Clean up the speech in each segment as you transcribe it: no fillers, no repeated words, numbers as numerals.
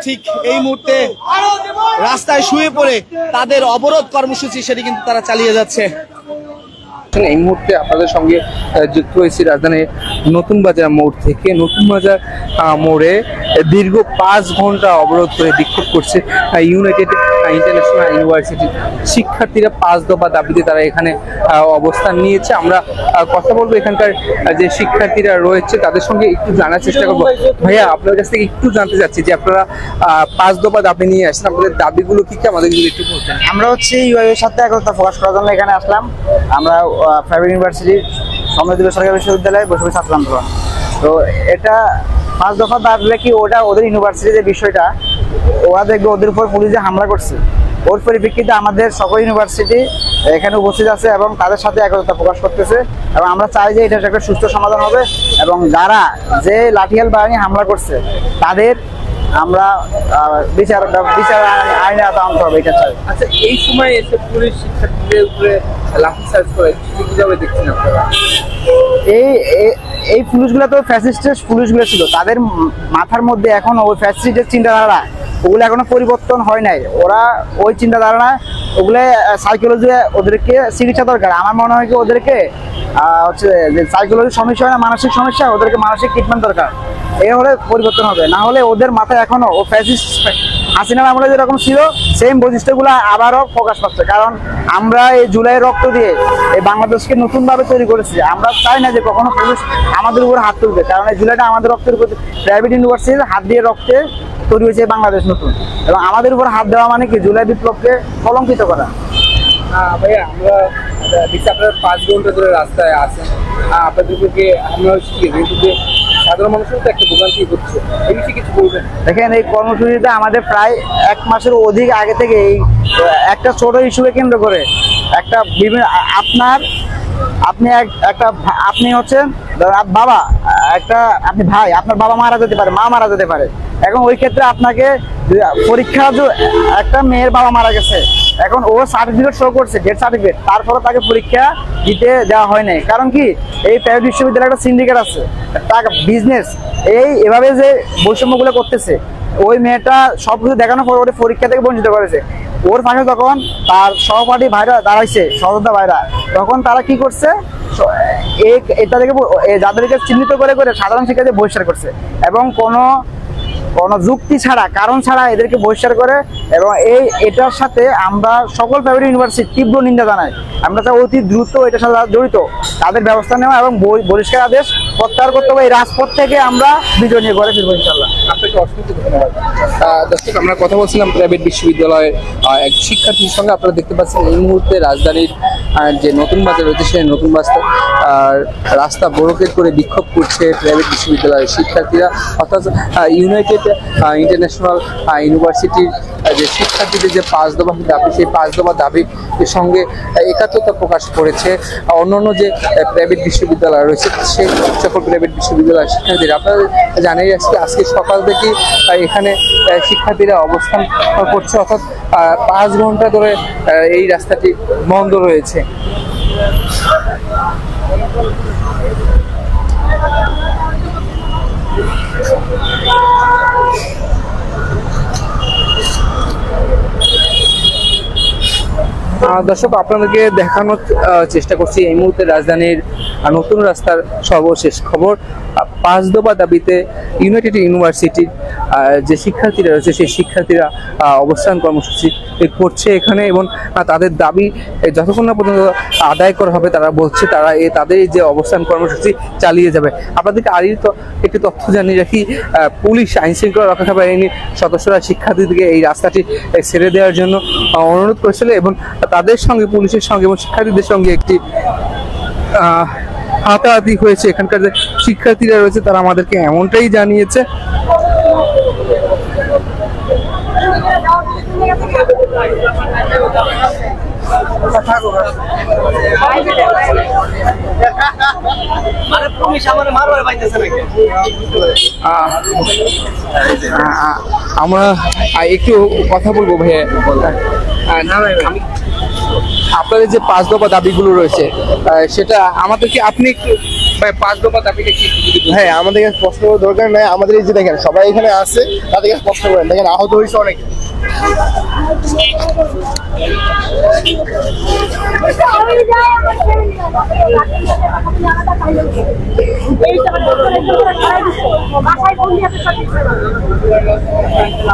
ঠিক এই মুহূর্তে রাস্তায় শুয়ে পড়ে তাদের অবরোধ কর্মসূচি সেটি কিন্তু তারা চালিয়ে যাচ্ছে। এই মুহূর্তে আপনাদের সঙ্গে যুক্ত হয়েছি রাজধানীর নতুন বাজার মোড় থেকে। নতুন বাজার মোড়ে দীর্ঘ 5 ঘন্টা অবরোধ করে বিক্ষোভ করছে ইউনাইটেড ইন্টারন্যাশনাল ইউনিভার্সিটির শিক্ষার্থীরা। 5 দফা দাবিতে তারা এখানে অবস্থান নিয়েছে। আমরা কথা বলবো এখানকার যে শিক্ষার্থীরা রয়েছে তাদের সঙ্গে একটু জানার চেষ্টা করবো। ভাইয়া, আপনার কাছ থেকে একটু জানতে চাচ্ছি যে আপনারা 5 দফা দাবি নিয়ে আসছেন, আপনাদের দাবিগুলো কি কি আমাদের একটু বলতেন। আমরা হচ্ছে ইউআইয়ের সাথে একতা প্রকাশ করার জন্য এখানে আসলাম। আমরা প্রাইভেট ইউনিভার্সিটির সমৃদ্ধ বেসরকারি বিশ্ববিদ্যালয়ে বসে ছাত্র আন্দোলন। তো এটা 5 দফা দাবলে কি ওটা ওদের ইউনিভার্সিটির যে বিষয়টা, ওরা দেখবে ওদের উপর পুলিশে হামলা করছে। ওর পরিপ্রেক্ষিতে আমাদের সকল ইউনিভার্সিটি এখানে উপস্থিত আছে এবং তাদের সাথে একতা প্রকাশ করতেছে। এবং আমরা চাই যে এটা একটা সুস্থ সমাধান হবে এবং যারা যে লাঠিয়াল বাহিনী হামলা করছে তাদের আমরা বিচার আইনে আনতে হবে, এটা চাই। আচ্ছা, এই সময় এসে পুলিশ শিক্ষার্থীদের উপরে লাঠিচার্জ করে কিভাবে দেখছেন আপনারা? এই পুলিশগুলো তো ফ্যাসিস্টের পুলিশগুলো ছিল, তাদের মাথার মধ্যে এখন ওই ফ্যাসিস্টের চিন্তাধারা ওগুলো এখনো পরিবর্তন হয় নাই। ওরা ওই চিন্তাধারা ওগুলো সাইকোলজি, ওদেরকে চিকিৎসা দরকার। আমার মনে হয় কি ওদেরকে হচ্ছে যে সাইকোলজির সমস্যা হয় না, মানসিক সমস্যা, ওদেরকে মানসিক ট্রিটমেন্ট দরকার। এ হলে পরিবর্তন হবে, না হলে ওদের মাথায় এখনো ও ফ্যাসিস্ট হাসিনার আমলে যেরকম ছিল সেম বৈশিষ্ট্যগুলো আবারও প্রকাশ পাচ্ছে। কারণ আমরা এই জুলাই রক্ত দিয়ে এই বাংলাদেশকে নতুনভাবে তৈরি করেছি। আমরা চাই না যে কখনো পুলিশ আমাদের উপর হাত তুলবে, কারণ এই জুলাইটা আমাদের রক্তের উপর, প্রাইভেট ইউনিভার্সিটির হাত দিয়ে রক্তে তৈরি হয়েছে বাংলাদেশ নতুন। এবং আমাদের উপর হাত দেওয়া মানে কি জুলাই বিপ্লবকে কলঙ্কিত করা। ভাইয়া, আমরা দেখছি আপনারা 5 ঘন্টা ধরে রাস্তায় আছেন, আপনাদেরকে আমরা কিন্তু সাধারণ মানুষের তো একটা ভোগান্তি হচ্ছে, এই বিষয়ে কিছু বলবেন? দেখেন, এই কর্মসূচিটা আমাদের প্রায় 1 মাসের অধিক আগে থেকে এই একটা ছোট ইস্যুকে কেন্দ্র করে একটা বিভিন্ন আপনি হচ্ছেন বাবা, আপনি ভাই, আপনার বাবা মারা যেতে পারে, মা মারা যেতে পারে। এখন ওই ক্ষেত্রে আপনাকে পরীক্ষা, একটা মেয়ের বাবা মারা গেছে, এখন ও সার্টিফিকেট শো করছে, ডেথ সার্টিফিকেট, তারপরে তাকে পরীক্ষা দিতে দেওয়া হয় নাই। কারণ কি, এই প্রাইভেট বিশ্ববিদ্যালয়ে একটা সিন্ডিকেট আছে, টাকা বিজনেস, এভাবে যে বৈষম্যগুলো করতেছে। ওই মেয়েটা সবকিছু দেখানোর পর ওর পরীক্ষা থেকে বঞ্চিত করেছে। ওর পাশে তখন তার সহপাঠী ভাইরা দাঁড়াইছে, সহযোদ্ধা ভাইরা, তখন তারা কি করছে, এটা থেকে যাদেরকে চিহ্নিত করে করে সাধারণ শিক্ষার্থীদের বহিষ্কার করছে এবং কোনো যুক্তি ছাড়া, কারণ ছাড়া এদেরকে বহিষ্কার করে। এবং এটার সাথে আমরা সকল প্রাইভেট ইউনিভার্সিটি তীব্র নিন্দা জানাই। আমরা চাই অতি দ্রুত এটার সাথে জড়িত তাদের ব্যবস্থা নেওয়া এবং বহিষ্কার আদেশ প্রত্যাহার করতে হবে। এই রাজপথ থেকে আমরা বিজয় নিয়ে ঘরে ফিরবো ইনশাল্লাহ। আপনাকে অসংখ্য ধন্যবাদ। দর্শক, আমরা কথা বলছিলাম প্রাইভেট বিশ্ববিদ্যালয়ের এক শিক্ষার্থীর সঙ্গে। আপনারা দেখতে পাচ্ছেন এই মুহূর্তে রাজধানীর যে নতুন বাজার রয়েছে সেই নতুন বাজার রাস্তা ব্লকেট করে বিক্ষোভ করছে প্রাইভেট বিশ্ববিদ্যালয়ের শিক্ষার্থীরা। অর্থাৎ ইউনাইটেড ইন্টারন্যাশনাল ইউনিভার্সিটির যে শিক্ষার্থীদের যে 5 দফা দাবি, সেই 5 দফা দাবির সঙ্গে একাত্মতা প্রকাশ করেছে অন্যান্য যে প্রাইভেট বিশ্ববিদ্যালয় রয়েছে সেই সকল প্রাইভেট বিশ্ববিদ্যালয়ের শিক্ষার্থীরা। আপনারা জানাই আজকে সকাল থেকে এখানে শিক্ষার্থীরা অবস্থান করছে, অর্থাৎ 5 ঘন্টা ধরে এই রাস্তাটি বন্ধ রয়েছে। দর্শক, আপনাদেরকে দেখানোর চেষ্টা করছি এই মুহূর্তে রাজধানীর নতুন রাস্তার সর্বশেষ খবর। 5 দফা দাবিতে ইউনাইটেড ইউনিভার্সিটির যে শিক্ষার্থীরা রয়েছে সেই শিক্ষার্থীরা অবস্থান কর্মসূচি করছে এখানে এবং তাদের দাবি যতক্ষণ না পর্যন্ত আদায় করা হবে তারা বলছে তারা তাদের যে অবস্থান কর্মসূচি চালিয়ে যাবে। আপনাদেরকে আরও একটি তথ্য জানিয়ে রাখি, পুলিশ আইনশৃঙ্খলা রক্ষা বাহিনীর সদস্যরা শিক্ষার্থীদেরকে এই রাস্তাটি ছেড়ে দেওয়ার জন্য অনুরোধ করেছিল এবং তাদের সঙ্গে, পুলিশের সঙ্গে এবং শিক্ষার্থীদের সঙ্গে একটি হাতাহাতি হয়েছে। এখানকার যে শিক্ষার্থীরা রয়েছে তারা আমাদেরকে এমনটাই জানিয়েছে। আমরা একটু কথা বলবো ভাইয়া। আপনাদের যে 5 দফা দাবিগুলো রয়েছে সেটা আমাদেরকে আপনি একটু ভাই 5 দফা দাবিটা কি একটু যদি বলতেন? হ্যাঁ, আমাদের কাছে প্রশ্ন করার দরকার নাই। আমাদের এই যে দেখেন সবাই এখানে আছে, তাদের কাছে প্রশ্ন করেন। দেখেন আহত হয়েছে অনেকে।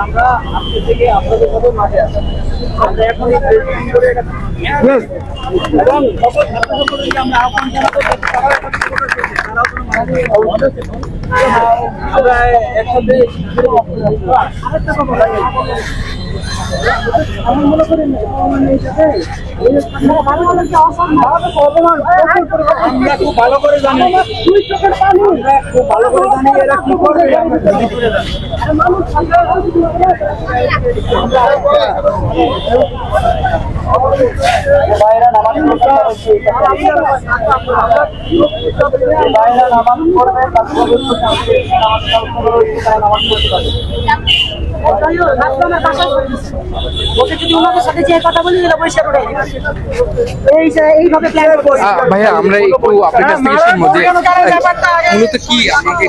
আমরা আজকে থেকে আপনাদের সাথে মাঠে আছি। আমরা এখন এই প্রেসিডেন্ট করে এবং সকল ছাত্র সংগঠনকে আমরা আহ্বান জানাবো যে তারাও এখন সংগঠন করছে, তারাও কোনো মাঠে অবশ্যই আমরা একসাথে আরেকটা কথা বলি। আমি মনে করি আমরা খুব ভালো করে জানি, আমরা খুব ভালো করে জানি এরা কি করবে। ভাইয়া আমরা একটু আপনার কাছ থেকে শুনবো যে মূলত কি আমাকে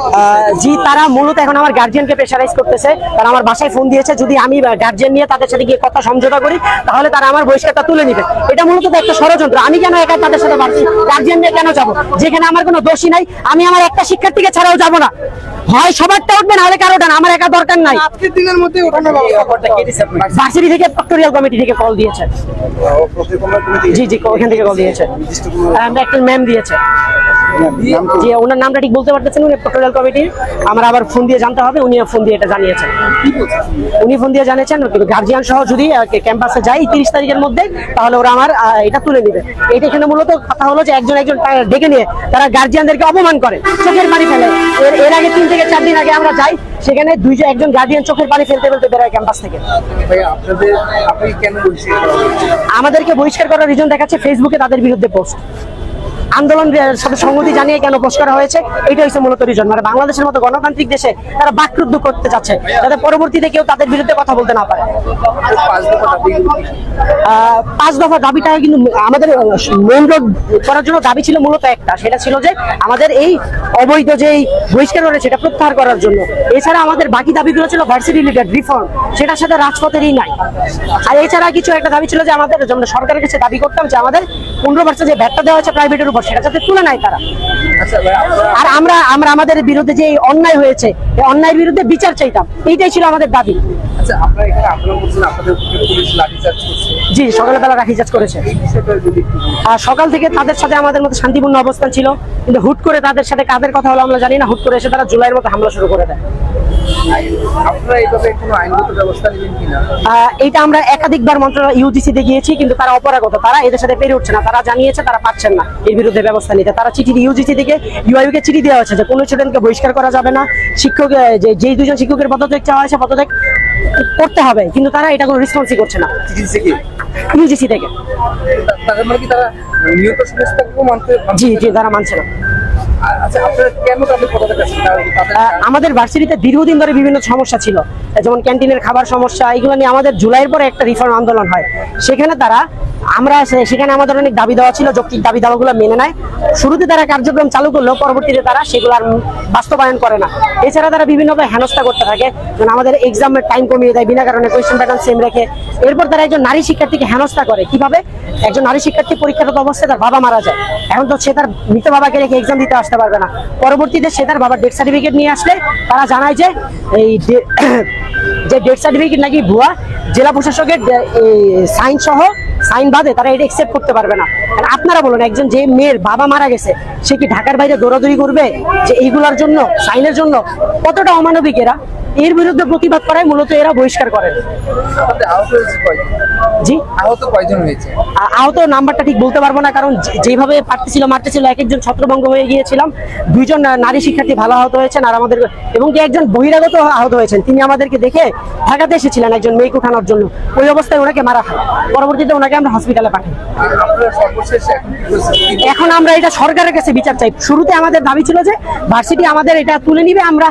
জি, তারা মূলত এখন আমার গার্জিয়ানকে প্রেশারাইজ করতেছে। তারা আমার বাসায় ফোন দিয়েছে, যদি আমি গার্জিয়ান নিয়ে তাদের সাথে গিয়ে কথা সমঝোতা করি তাহলে তারা আমার বহিষ্কারটা তুলে নিবে। এটা মূলত একটা ষড়যন্ত্র। আমি কেন একা তাদের সাথে পারছি? গার্জিয়ান নিয়ে কেন যাবো যেখানে আমার কোনো দোষী নাই? আমি আমার একটা শিক্ষার্থীকে ছাড়াও যাবো না। হয় সবারটা উঠবে, না হলে কারোটা না। আমার একা দরকার নাই। আজকের দিনের মধ্যে ওঠানোর ব্যবস্থা ভার্সিটি থেকে ফ্যাক্টরিয়াল কমিটি থেকে কল দিয়েছে। জি জি, ওখান থেকে কল দিয়েছে। একটা ম্যাম দিয়েছে। জি, ওনার নামটা ঠিক বলতে পারতেছেন। উনি ফ্যাক্টরিয়াল কমিটির। আমার আবার ফোন দিয়ে জানতে হবে। উনি ফোন দিয়ে এটা জানিয়েছেন। উনি ফোন দিয়ে জানিয়েছেন গার্জিয়ান সহ যদি ক্যাম্পাসে যাই 30 তারিখের মধ্যে, তাহলে ওরা আমার এটা তুলে নিবে। এটা এখানে মূলত কথা হলো যে একজন ডেকে নিয়ে তারা গার্জিয়ানদেরকে অপমান করে, চোখের পানি ফেলে। এর আগে 3 থেকে 4 দিন আগে আমরা যাই, সেখানে একজন গার্জিয়ান চোখের পানি ফেলতে ফেলতে বেরোয় ক্যাম্পাস থেকে। আপনি কেন বলছেন? আমাদেরকে বহিষ্কার করার রিজন দেখাচ্ছে ফেসবুকে তাদের বিরুদ্ধে পোস্ট। আন্দোলনের সাথে সংগতি জানিয়ে কেন পোস্ট করা হয়েছে, এটা হচ্ছে মূলত রিজন। মানে বাংলাদেশের মতো গণতান্ত্রিক দেশে তারা বাকরুদ্ধ করতে চাচ্ছে, যাতে পরবর্তীতে কেউ তাদের বিরুদ্ধে কথা বলতে না পারে। 5 দফা দাবিটা কিন্তু আমাদের মেইন রোড করার জন্য দাবি ছিল মূলত একটা, সেটা ছিল যে আমাদের এই অবৈধ যে বহিষ্কার করেছে এটা প্রত্যাহার করার জন্য। এছাড়া আমাদের বাকি দাবিগুলো ছিল ভার্সিটি রিলেটেড রিফর্ম, সেটার সাথে রাজপথেরই নাই। আর এছাড়া কিছু একটা দাবি ছিল যে আমাদের সরকারের কাছে দাবি করতাম যে আমাদের 15% যে ভ্যাটটা দেওয়া হয়েছে প্রাইভেটের উপর, সেটা যাতে তুলে নেয় তারা। আর আমরা আমাদের বিরুদ্ধে যে অন্যায় হয়েছে, এই অন্যায়ের বিরুদ্ধে বিচার চাইতাম। এইটাই ছিল আমাদের দাবি। আচ্ছা, আপনারা এখানে আন্দোলন করছেন, আপনাদের উপরে পুলিশ লাঠিচার্জ করছে। জি, সকালবেলা লাঠিচার্জ করেছে। আর সকাল থেকে তাদের সাথে আমাদের মধ্যে শান্তিপূর্ণ অবস্থান ছিল, কিন্তু হুট করে তাদের সাথে কাদের কথা হলো আমরা জানি না, হুট করে এসে তারা জুলাইয়ের মতো হামলা শুরু করে দেয়। আপনারা এইভাবে কোনো আইনগত ব্যবস্থা নেবেন কিনা? এইটা আমরা একাধিকবার মন্ত্রণালয় ইউজিসিতে গিয়েছি, কিন্তু তারা অপরাগত, তারা এদের সাথে পেরে উঠছে না। তারা জানিয়েছে তারা পাচ্ছেন না এর বিরুদ্ধে ব্যবস্থা নিতে। তারা চিঠি ইউজিসি থেকে ইউআইকে চিঠি দেওয়া হয়েছে যে কোনো স্টুডেন্টকে বহিষ্কার করা যাবে না, শিক্ষক যেই 2জন শিক্ষকের পদত্যাগ চাওয়া হয়েছে পদত্যাগ করতে হবে, কিন্তু তারা এটা কোনো রেসপন্সই করছে না ইউজিসি থেকে। তাদের মানে কি তারা নিয়ত সংস্থাকেও মানতে? জি জি, তারা মানছে না। আচ্ছা, আপনারা কেন তাদের পদত্যাগ করছেন? আমাদের ভার্সিটিতে দীর্ঘদিন ধরে বিভিন্ন সমস্যা ছিল, যেমন ক্যান্টিনের খাবার সমস্যা, এগুলো নিয়ে আমাদের জুলাইয়ের পরে একটা রিফর্ম আন্দোলন হয়। সেখানে সেখানে আমাদের অনেক দাবি দেওয়া ছিল, যৌক্তিক দাবি দেওয়াগুলো মেনে নেয়। শুরুতে তারা কার্যক্রম চালু করলেও পরবর্তীতে তারা সেগুলো আর বাস্তবায়ন করে না। এছাড়া তারা বিভিন্নভাবে হেনস্থা করতে থাকে, যেমন আমাদের এক্সামের টাইম কমিয়ে দেয় বিনা কারণে, কোয়েশ্চেন প্যাটার্ন সেম রেখে। এরপর তারা একজন নারী শিক্ষার্থীকে হেনস্থা করে। কিভাবে? একজন নারী শিক্ষার্থী পরীক্ষারত অবস্থায় তার বাবা মারা যায়, এখন তো সে তার মৃত বাবাকে রেখে এক্সাম দিতে আসতে পারবে না। পরবর্তীতে সে তার বাবার ডেথ সার্টিফিকেট নিয়ে আসলে তারা জানায় যে এই যে ডেথ সার্টিফিকেট নাকি ভুয়া, জেলা প্রশাসকের সাইন সহ সাইন বাদে তারা এটা একসেপ্ট করতে পারবে না। আপনারা বলুন, একজন যে মেয়ের বাবা মারা গেছে সে কি ঢাকার বাইরে দৌড়াদৌড়ি করবে যে এইগুলোর জন্য, সাইনের জন্য? কতটা অমানবিক এরা! এর বিরুদ্ধে প্রতিবাদ করায় মূলত এরা বহিষ্কার করেন। জি, আহত কয়জন হয়েছে? আহত নাম্বারটা ঠিক বলতে পারবো না, কারণ যেভাবে মারতেছিল এক একজন ছত্রভঙ্গ হয়ে গিয়েছিলাম। 2জন নারী শিক্ষার্থী ভালো আহত হয়েছেন, আর আমাদের এবং কি একজন বহিরাগত আহত হয়েছেন। তিনি আমাদেরকে দেখে ঢাকাতে এসেছিলেন একজন মেয়েকে উঠানোর জন্য। ওই অবস্থায় ওনাকে মারা হয়, পরবর্তীতে ওনাকে আমরা হসপিটালে পাঠাই। এখন আমরা এটা সরকারের কাছে বিচার চাই। শুরুতে আমাদের দাবি ছিল যে ভার্সিটি আমাদের এটা তুলে নিবে, আমরা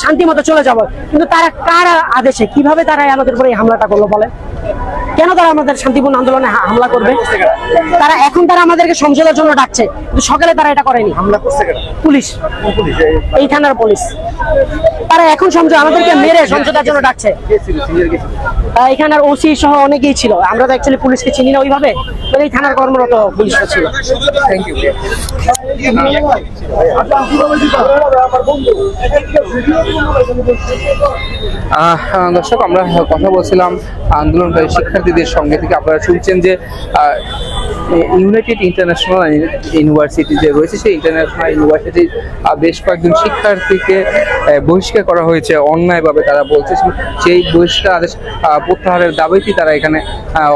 শান্তি মতো চলে যাব, কিন্তু তারা কার আদেশে, কিভাবে তারা আমাদের উপরে এই হামলাটা করলো বলেন? কেন তারা আমাদের শান্তিপূর্ণ আন্দোলনে হামলা করবে? তারা আমাদেরকে সমঝোতার জন্য ডাকছে, কিন্তু সকালে তারা এটা করেনি। হামলা করছে কেন? পুলিশ, এই থানার পুলিশ, তারা এখন আমাদেরকে মেরে সমঝোতার জন্য ডাকছে। এখানের ওসি সহ অনেকেই ছিল, আমরা তো অ্যাকচুয়ালি পুলিশকে চিনি না ওইভাবে, এই থানার কর্মরত পুলিশরা ছিল। Thank you. দর্শক, আমরা কথা বলছিলাম আন্দোলনকারী শিক্ষার্থীদের সঙ্গে থেকে। আপনারা শুনছেন যে ইউনাইটেড ইন্টারন্যাশনাল ইউনিভার্সিটি যে রয়েছে, সেই ইন্টারন্যাশনাল ইউনিভার্সিটির বেশ কয়েকজন শিক্ষার্থীকে বহিষ্কার করা হয়েছে অন্যায়ভাবে। তারা বলছে সেই বহিষ্কার আদেশ প্রত্যাহারের দাবিতে তারা এখানে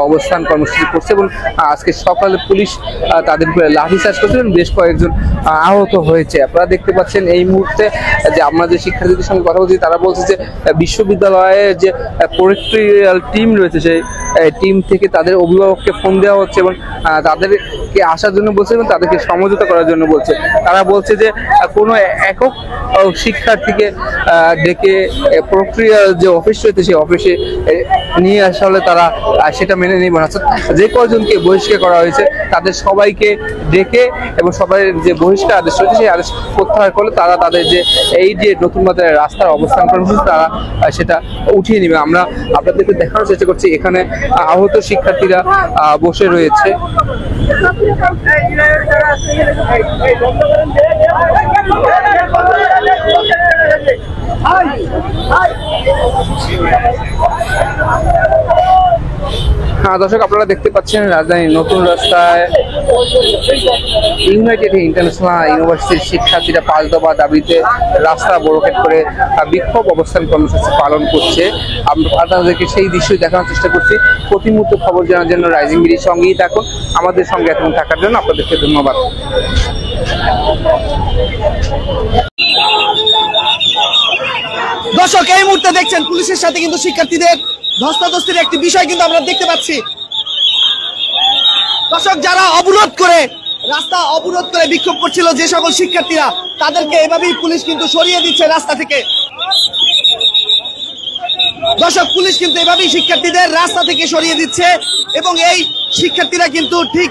অবস্থান কর্মসূচি করছে এবং আজকে সকালে পুলিশ তাদের উপরে লাঠিচার্জ করছে এবং বেশ কয়েকজন আহত হয়েছে। আপনারা দেখতে পাচ্ছেন এই মুহূর্তে যে আমরা যে শিক্ষার্থীদের সঙ্গে কথা বলছি, তারা বলছে যে বিশ্ববিদ্যালয়ের যে প্রক্টোরিয়াল টিম রয়েছে, সেই টিম থেকে তাদের অভিভাবককে ফোন দেওয়া হচ্ছে এবং তাদেরকে আসার জন্য বলছে এবং তাদেরকে সমঝোতা করার জন্য বলছে। তারা বলছে যে কোনো একক শিক্ষার্থীকে ডেকে প্রক্টোরিয়াল যে অফিস রয়েছে সেই অফিসে নিয়ে আসলে তারা সেটা মেনে নেবে না। যে কয়জনকে বহিষ্কার করা হয়েছে তাদের সবাইকে ডেকে এবং সবাই যে বহিষ্কার আদেশ রয়েছে সেই আদেশ প্রত্যাহার করলে তারা তাদের যে এই যে নতুন বাজারের রাস্তার অবস্থান কর্মসূচি তারা সেটা উঠিয়ে নেবে। আমরা আপনাদেরকে দেখানোর চেষ্টা করছি, এখানে আহত শিক্ষার্থীরা বসে রয়েছে। দর্শক, আপনারা দেখতে পাচ্ছেন রাজধানীর নতুন রাস্তায় ইউনাইটেড ইন্টারন্যাশনাল ইউনিভার্সিটির শিক্ষার্থীরা 5 দফা দাবিতে রাস্তা বরকেট করে বিক্ষোভ অবস্থান কর্মসূচি পালন করছে। আমরা আপনাদেরকে সেই দৃশ্যই দেখানোর চেষ্টা করছি। প্রতি মুহূর্তে খবর জানার জন্য রাইজিং বিডির সঙ্গেই থাকুন। আমাদের সঙ্গে এখন থাকার জন্য আপনাদেরকে ধন্যবাদ। দর্শক, এই মুহূর্তে দেখছেন পুলিশের সাথে কিন্তু শিক্ষার্থীদের ধস্তাধস্তির একটি বিষয় কিন্তু আমরা দেখতে পাচ্ছি। দর্শক, যারা রাস্তা অবরোধ করে বিক্ষোভ করছিল যে সকল শিক্ষার্থীরা, তাদেরকে এভাবেই পুলিশ কিন্তু সরিয়ে দিচ্ছে রাস্তা থেকে। দর্শক, পুলিশ কিন্তু এভাবেই শিক্ষার্থীদের রাস্তা থেকে সরিয়ে দিচ্ছে এবং এই শিক্ষার্থীরা কিন্তু ঠিক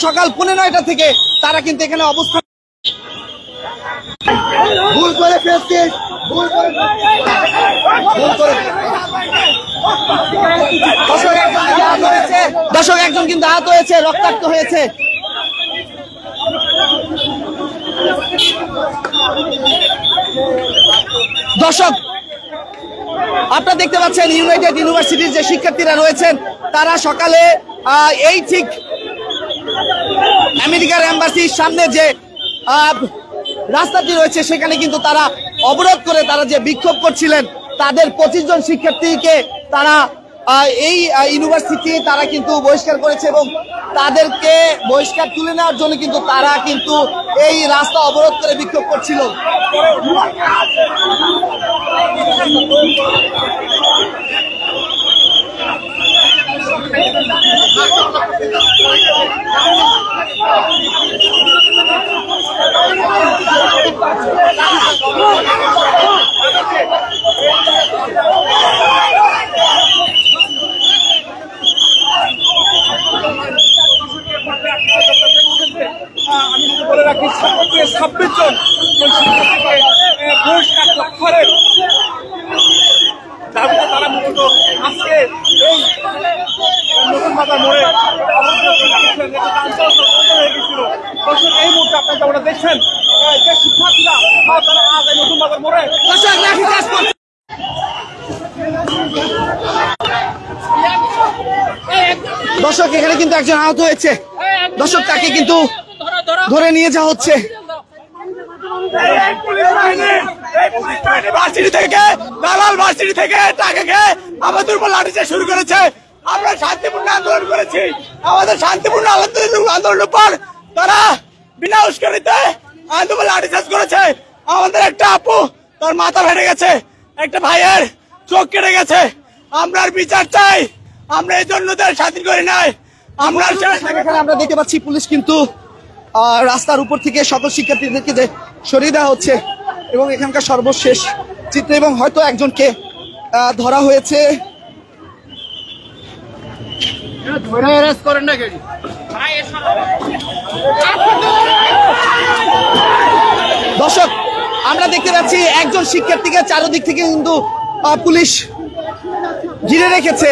সকাল 9:15 থেকে তারা কিন্তু এখানে অবস্থান। ভুল করে ফেলছিস, ভুল করে দর্শক, একজন কিন্তু আহত হয়েছে, রক্তাক্ত হয়েছে। দর্শক, আপনারা দেখতে পাচ্ছেন ইউনাইটেড ইউনিভার্সিটির যে শিক্ষার্থীরা রয়েছেন, তারা সকালে এই ঠিক আমেরিকার এম্বাসির সামনে যে রাস্তাটি রয়েছে সেখানে কিন্তু তারা অবরোধ করে তারা যে বিক্ষোভ করছিলেন, তাদের 25 জন শিক্ষার্থীকে তারা এই ইউনিভার্সিটি তারা কিন্তু বহিষ্কার করেছে এবং তাদেরকে বহিষ্কার তুলে নেওয়ার জন্য কিন্তু তারা কিন্তু এই রাস্তা অবরোধ করে বিক্ষোভ করছিল। আমি বলে রাখি 26 জন বহিষ্কার লক্ষ্যের দাবিতে তারা মূলত আজকে এই নতুন বাজার মোড়ে এই মুহূর্তে আপনারা যেমন দেখছেন যে শিক্ষার্থীরা তারা আজ এই নতুন বাজার মোড়ে দর্শক, এখানে কিন্তু একজন আহত হয়েছে। দর্শক, তাকে কিন্তু ধরে নিয়ে যাওয়া হচ্ছে। ভার্সিটি থেকে দালাল ভার্সিটি থেকে টাকা খেয়ে আমাদের উপর লাঠিচার্জ শুরু করেছে। আমরা শান্তিপূর্ণ আন্দোলন করেছি, আমাদের শান্তিপূর্ণ আন্দোলনের পর তারা বিনা উস্কানিতে আন্দোলন লাঠিচার্জ করেছে। আমাদের একটা আপু তার মাথা ফেটে গেছে, একটা ভাইয়ের চোখ কেটে গেছে। আমরা বিচার চাই, আমরা এই জন্য স্বাধীন করি নাই। আমরা দেখতে পাচ্ছি পুলিশ কিন্তু রাস্তার উপর থেকে সকল শিক্ষার্থীদেরকে যে সরিয়ে দেওয়া হচ্ছে এবং এখানকার সর্বশেষ চিত্র এবং হয়তো একজনকে ধরা হয়েছে। দর্শক, আমরা দেখতে পাচ্ছি একজন শিক্ষার্থীকে চারদিক থেকে কিন্তু পুলিশ ঘিরে রেখেছে।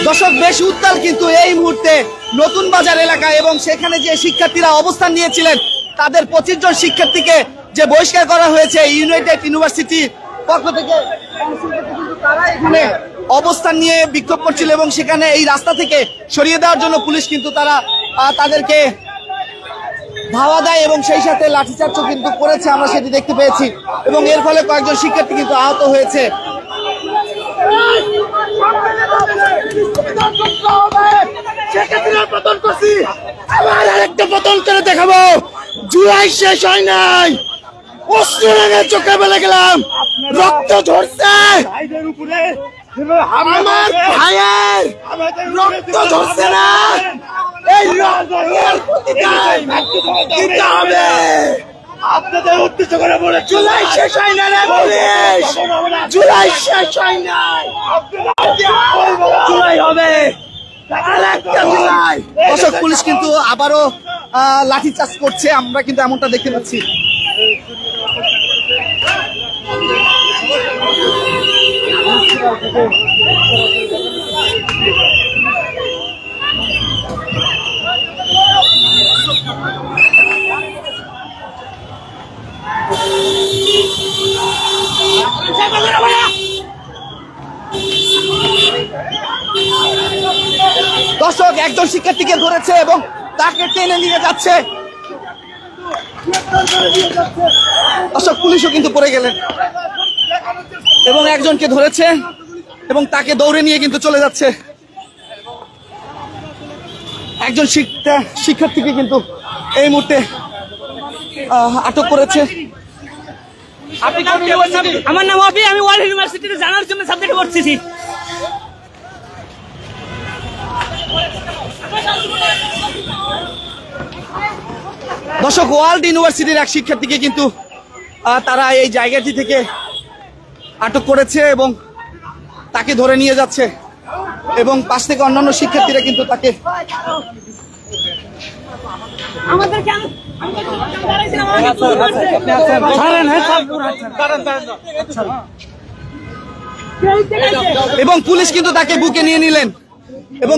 দর্শক, বেশ উত্তাল কিন্তু এই মুহূর্তে নতুন বাজার এলাকায়, এবং সেখানে যে শিক্ষার্থীরা অবস্থান নিয়েছিলেন তাদের 25 জন শিক্ষার্থীকে যে বহিষ্কার করা হয়েছে ইউনাইটেড ইউনিভার্সিটির পক্ষ থেকে, তারা এখানে অবস্থান নিয়ে বিক্ষোভ করছিল এবং সেখানে এই রাস্তা থেকে সরিয়ে দেওয়ার জন্য পুলিশ কিন্তু তাদেরকে ধাওয়া দেয় এবং সেই সাথে লাঠিচার্জও কিন্তু করেছে, আমরা সেটি দেখতে পেয়েছি, এবং এর ফলে কয়েকজন শিক্ষার্থী কিন্তু আহত হয়েছে। আরেকটা পতন করে দেখাবো, জুলাই শেষ হয় নাই, অস্ত্র লাগে চোখে বেলে গেলাম, রক্ত ঝরছে, আমার ভাইয়ের রক্ত ঝরছে না, এই রক্তের প্রতিদান দিতে হবে। আপনাদের উদ্দেশ্য করে বলে, জুলাই শেষ হয় না রে পুলিশ, জুলাই শেষ হয় নাই, জুলাই হবে, আরেকটা জুলাই। দর্শক, পুলিশ কিন্তু আবারও লাঠিচার্জ করছে, আমরা কিন্তু এমনটা দেখতে পাচ্ছি। দর্শক, একজন শিক্ষার্থীকে ধরেছে এবং তাকে টেনে নিয়ে যাচ্ছে। দর্শক, পুলিশও কিন্তু পড়ে গেলেন এবং একজনকে ধরেছে এবং তাকে দৌড়ে নিয়ে কিন্তু চলে যাচ্ছে। একজন শিক্ষার্থীকে কিন্তু এই মুহূর্তে আটক করেছে। আমার নাম অপি, আমি ওয়ার্ল্ড ইউনিভার্সিটিতে জানার জন্য সাবজেক্ট পড়তেছি। দর্শক, ওয়ার্ল্ড ইউনিভার্সিটির এক শিক্ষার্থীকে কিন্তু তারা এই জায়গাটি থেকে আটক করেছে এবং তাকে ধরে নিয়ে যাচ্ছে, এবং পাশ থেকে অন্যান্য শিক্ষার্থীরা কিন্তু তাকে এবং পুলিশ কিন্তু তাকে বুকে নিয়ে নিলেন, এবং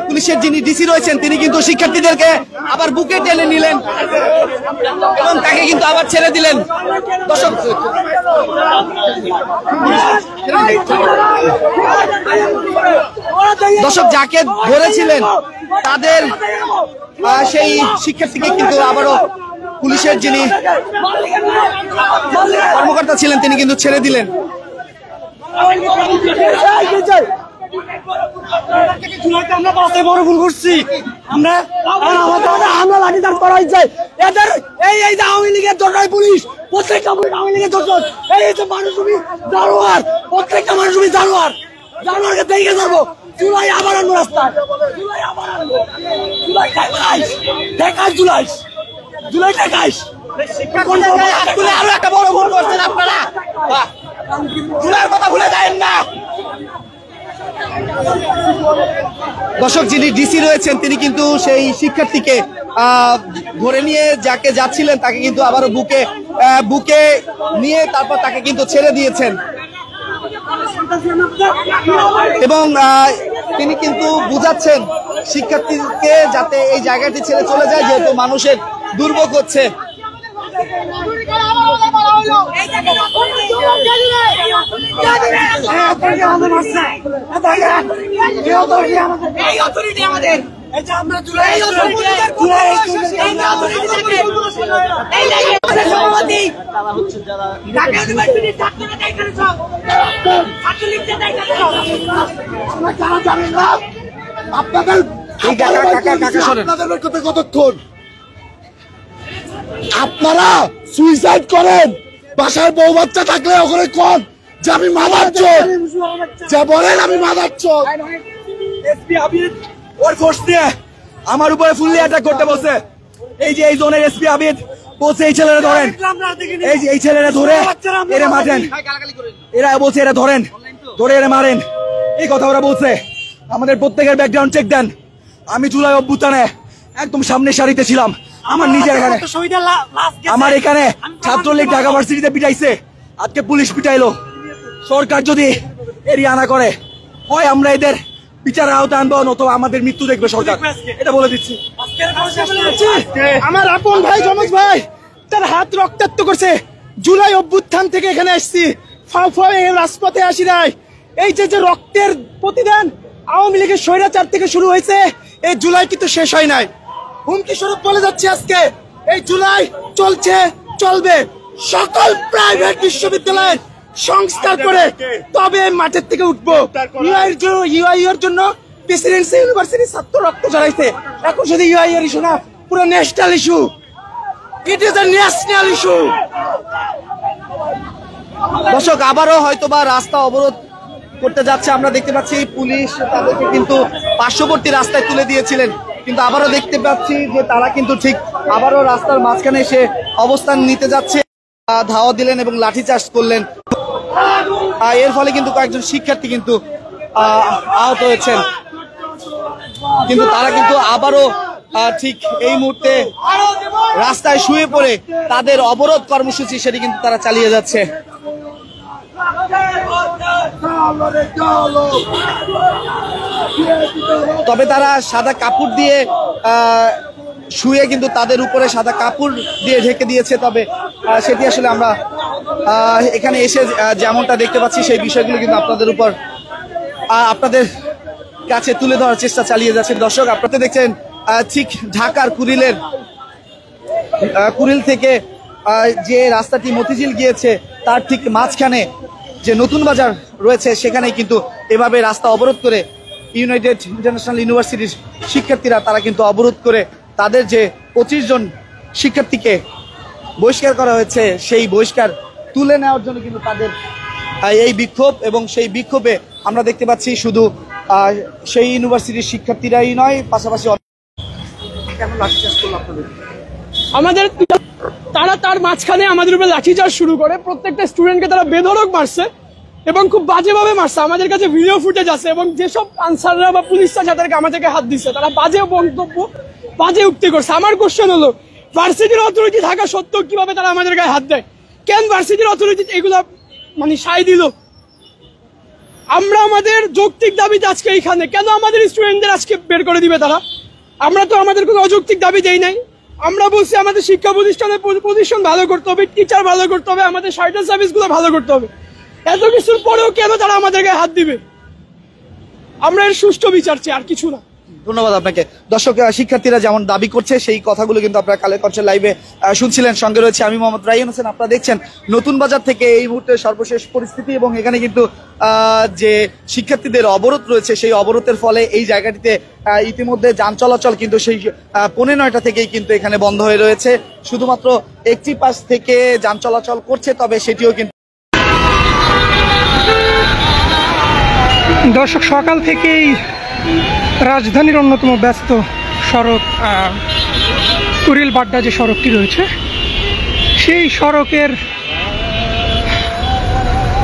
পুলিশের যিনি ডিসি রয়েছেন তিনি কিন্তু শিক্ষার্থীদেরকে আবার বুকে টেনে নিলেন এবং তাকে কিন্তু আবার ছেড়ে দিলেন। দর্শক, যাকে ধরেছিলেন তাদের সেই শিক্ষার্থীকে কিন্তু আবারও পুলিশের যিনি কর্মকর্তা ছিলেন তিনি কিন্তু ছেড়ে দিলেন। আমরা বাসে বড় ভুল করছি, আমরা লাঠিচার্জ করা হয়েছে এদের, এই আওয়ামী লীগের জন্যই পুলিশ, প্রত্যেকটা আওয়ামী লীগের জন্য, এই যে মানুষমি জানোয়ার, প্রত্যেকটা মানুষমি জানোয়ার, জানোয়ারকে দেখে ধরবো। জুলাই আবার আনবো রাস্তায়, জুলাই আবার আনবো, জুলাই ঠেকাইস, জুলাই ঠেকাইস। আরো একটা বড় ভুল করছেন আপনারা, জুলাইয়ের কথা ভুলে যাবেন না। দর্শক, যিনি ডিসি রয়েছেন তিনি কিন্তু সেই শিক্ষার্থীকে ধরে নিয়ে যাকে যাচ্ছিলেন তাকে কিন্তু আবারও বুকে নিয়ে তারপর তাকে কিন্তু ছেড়ে দিয়েছেন, এবং তিনি কিন্তু বুঝাচ্ছেন শিক্ষার্থীকে যাতে এই জায়গাটি ছেড়ে চলে যায়, যেহেতু মানুষের দুর্ভোগ হচ্ছে। আপনাদের আপনাদের কথা কতক্ষণ আপনারা সুইসাইড করেন? বাসায় বউ বাচ্চা থাকলে ওখানে কোন যে আমি মাদার চোর, যা বলেন আমি মাদার চোর। এসপি আবিদ ওর ফোর্স দিয়ে আমার উপরে ফুললি অ্যাটাক করতে বসে। এই যে এই জোনের এসপি আবিদ বলছে এই ছেলেরা ধরেন, এই যে এই ছেলেরা ধরে এরা মারেন, এরা বলছে এরা ধরেন, ধরে এরা মারেন, এই কথা ওরা বলছে। আমাদের প্রত্যেকের ব্যাকগ্রাউন্ড চেক দেন। আমি জুলাই অভ্যুত্থানে একদম সামনের সারিতে ছিলাম। আমার নিজের এখানে, আমার এখানে ছাত্রলীগ ঢাকা ভার্সিটিতে পিটাইছে, আজকে পুলিশ পিটাইলো। সরকার যদি এরিয়া না করে, হয় আমরা এদের বিচারের আওতায় আনবো, নতুবা আমাদের মৃত্যু দেখবে সরকার, এটা বলে দিচ্ছি। আমার আপন ভাই যমজ ভাই তার হাত রক্তাক্ত করছে। জুলাই অভ্যুত্থান থেকে এখানে আসছি, রাজপথে আসি নাই। এই যে যে রক্তের প্রতিদান আওয়ামী লীগের স্বৈরাচার থেকে শুরু হয়েছে, এই জুলাই কিন্তু শেষ হয় নাই। হুমকি স্বরূপ বলে যাচ্ছে আজকে এই জুলাই চলছে, চলবে। সকল প্রাইভেট বিশ্ববিদ্যালয়ের সংস্কার করে তবে মাঠের থেকে উঠবো। ইউআইয়ের জন্য প্রেসিডেন্সি ইউনিভার্সিটি ছাত্র রক্ত ঝরাইছে। এখন শুধু ইউআইয়ের ইস্যু না, পুরো national issue. It is a national issue. দর্শক, আবারও হয়তোবা রাস্তা অবরোধ করতে যাচ্ছে। আমরা দেখতে পাচ্ছি পুলিশ তাদেরকে কিন্তু পার্শ্ববর্তী রাস্তায় তুলে দিয়েছিলেন, কিন্তু আবারও দেখতে পাচ্ছি যে তারা কিন্তু ঠিক আবারও রাস্তার মাঝখানে এসে অবস্থান নিতে যাচ্ছে, ধাওয়া দিলেন এবং লাঠিচার্জ করলেন। এর ফলে কিন্তু কয়েকজন শিক্ষার্থী কিন্তু আহত হয়েছেন, কিন্তু তারা কিন্তু আবারও ঠিক এই মুহূর্তে রাস্তায় শুয়ে পড়ে তাদের অবরোধ কর্মসূচি সেটি কিন্তু তারা চালিয়ে যাচ্ছে। তবে তারা সাদা কাপড় দিয়ে শুয়ে কিন্তু তাদের উপরে সাদা কাপড় দিয়ে ঢেকে দিয়েছে। তবে সেটি আসলে আমরা এখানে এসে যেমনটা দেখতে পাচ্ছি সেই বিষয়গুলো কিন্তু আপনাদের কাছে তুলে ধরার চেষ্টা চালিয়ে যাচ্ছে। দর্শক, আপনারা দেখছেন ঠিক ঢাকার কুড়িল থেকে যে রাস্তাটি মতিঝিল গিয়েছে তার ঠিক মাঝখানে যে নতুন বাজার রয়েছে, সেখানেই কিন্তু এভাবে রাস্তা অবরোধ করে ইউনাইটেড ইন্টারন্যাশনাল ইউনিভার্সিটির শিক্ষার্থীরা তারা কিন্তু অবরোধ করে তাদের যে 25 জন শিক্ষার্থীকে বহিষ্কার করা হয়েছে সেই বহিষ্কার তুলে নেওয়ার জন্য কিন্তু তাদের এই বিক্ষোভ। এবং সেই বিক্ষোভে আমরা দেখতে পাচ্ছি শুধু সেই ইউনিভার্সিটির শিক্ষার্থীরাই নয়, পাশাপাশি আমাদের তারা তার মাঝখানে আমাদের উপরে লাঠিচার্জ শুরু করে। প্রত্যেকটা স্টুডেন্টকে তারা বেধড়ক মারছে এবং খুব বাজেভাবে মারছে। আমাদের কাছে ভিডিও ফুটেজ আছে এবং যেসব আনসাররা বা পুলিশরা যাদেরকে আমাদেরকে হাত দিচ্ছে তারা বাজে বক্তব্য, বাজে উক্তি করছে। আমার কোশ্চেন হলো, ভার্সিটির অথরিটি থাকা সত্ত্বেও কিভাবে তারা আমাদের গায়ে হাত দেয়? কেন ভার্সিটির অথরিটি এগুলা মানে সায় দিল? আমরা আমাদের যৌক্তিক দাবিতে আজকে এইখানে, কেন আমাদের স্টুডেন্টদের আজকে বের করে দিবে তারা? আমরা তো আমাদের কোনো অযৌক্তিক দাবি দেই নাই। আমরা বলছি আমাদের শিক্ষা প্রতিষ্ঠানের পজিশন ভালো করতে হবে, টিচার ভালো করতে হবে, আমাদের সাইটাল সার্ভিস গুলো ভালো করতে হবে। এত কিছুর পরেও কেন তারা আমাদের গায়ে হাত দিবে? আমরা এর সুষ্ঠু বিচার চাই, আর কিছু না। ধন্যবাদ আপনাকে। দর্শক, শিক্ষার্থীরা যেমন দাবি করছে সেই কথাগুলো কিন্তু আপনারা কালের কণ্ঠের লাইভে শুনছিলেন। সঙ্গে রয়েছে আমি মোহাম্মদ রায়হান হোসেন। আপনারা দেখছেন নতুন বাজার থেকে এই মুহূর্তে সর্বশেষ পরিস্থিতি, এবং এখানে কিন্তু যে শিক্ষার্থীদের অবরোধ রয়েছে সেই অবরোধের ফলে এই জায়গাটিতে ইতিমধ্যে যান চলাচল কিন্তু সেই 9:30 থেকেই কিন্তু এখানে বন্ধ হয়ে রয়েছে। শুধুমাত্র একটি পাশ থেকে যান চলাচল করছে, তবে সেটিও কিন্তু দর্শক, সকাল থেকেই রাজধানীর অন্যতম ব্যস্ত সড়ক কুড়িল বাড্ডা যে সড়কটি রয়েছে সেই সড়কের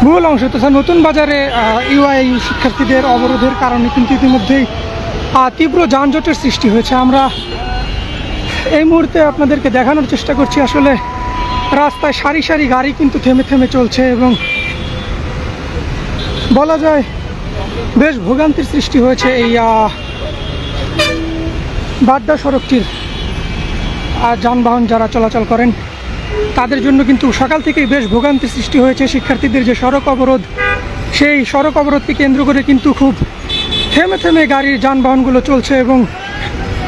মূল অংশ তথা নতুন বাজারে ইউআই শিক্ষার্থীদের অবরোধের কারণে কিন্তু ইতিমধ্যেই তীব্র যানজটের সৃষ্টি হয়েছে। আমরা এই মুহূর্তে আপনাদেরকে দেখানোর চেষ্টা করছি আসলে রাস্তায় সারি সারি গাড়ি কিন্তু থেমে থেমে চলছে এবং বলা যায় বেশ ভোগান্তির সৃষ্টি হয়েছে এই বাড্ডা সড়কটির যানবাহন যারা চলাচল করেন তাদের জন্য কিন্তু সকাল থেকেই বেশ ভোগান্তির সৃষ্টি হয়েছে। শিক্ষার্থীদের যে সড়ক অবরোধ, সেই সড়ক অবরোধকে কেন্দ্র করে কিন্তু খুব থেমে থেমে গাড়ির যানবাহনগুলো চলছে এবং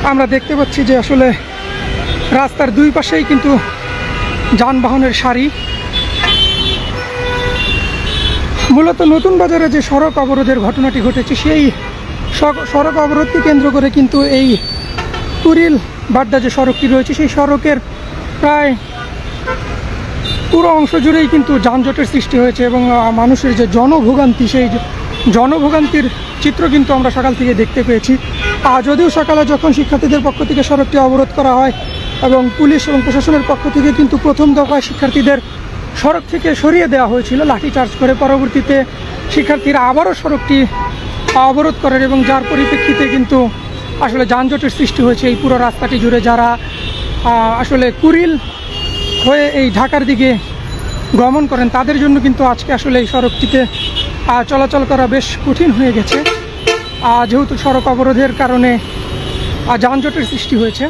আমরা দেখতে পাচ্ছি যে আসলে রাস্তার দুই পাশেই কিন্তু যানবাহনের সারি। মূলত নতুন বাজারে যে সড়ক অবরোধের ঘটনাটি ঘটেছে সেই সড়ক অবরোধকে কেন্দ্র করে কিন্তু এই কুড়িল বাড্ডা যে সড়কটি রয়েছে সেই সড়কের প্রায় পুরো অংশ জুড়েই কিন্তু যানজটের সৃষ্টি হয়েছে এবং মানুষের যে জনভোগান্তি সেই জনভোগান্তির চিত্র কিন্তু আমরা সকাল থেকে দেখতে পেয়েছি। যদিও সকালে যখন শিক্ষার্থীদের পক্ষ থেকে সড়কটি অবরোধ করা হয় এবং পুলিশ এবং প্রশাসনের পক্ষ থেকে কিন্তু প্রথম দফায় শিক্ষার্থীদের সড়ক থেকে সরিয়ে দেওয়া হয়েছিল লাঠিচার্জ করে, পরবর্তীতে শিক্ষার্থীরা আবারও সড়কটি অবরোধ করেন এবং যার পরিপ্রেক্ষিতে কিন্তু আসলে যানজটের সৃষ্টি হয়েছে এই পুরো রাস্তাটি জুড়ে। যারা আসলে কুড়িল হয়ে এই ঢাকার দিকে গমন করেন তাদের জন্য কিন্তু আজকে আসলে এই সড়কটিতে চলাচল করা বেশ কঠিন হয়ে গেছে, যেহেতু সড়ক অবরোধের কারণে যানজটের সৃষ্টি হয়েছে।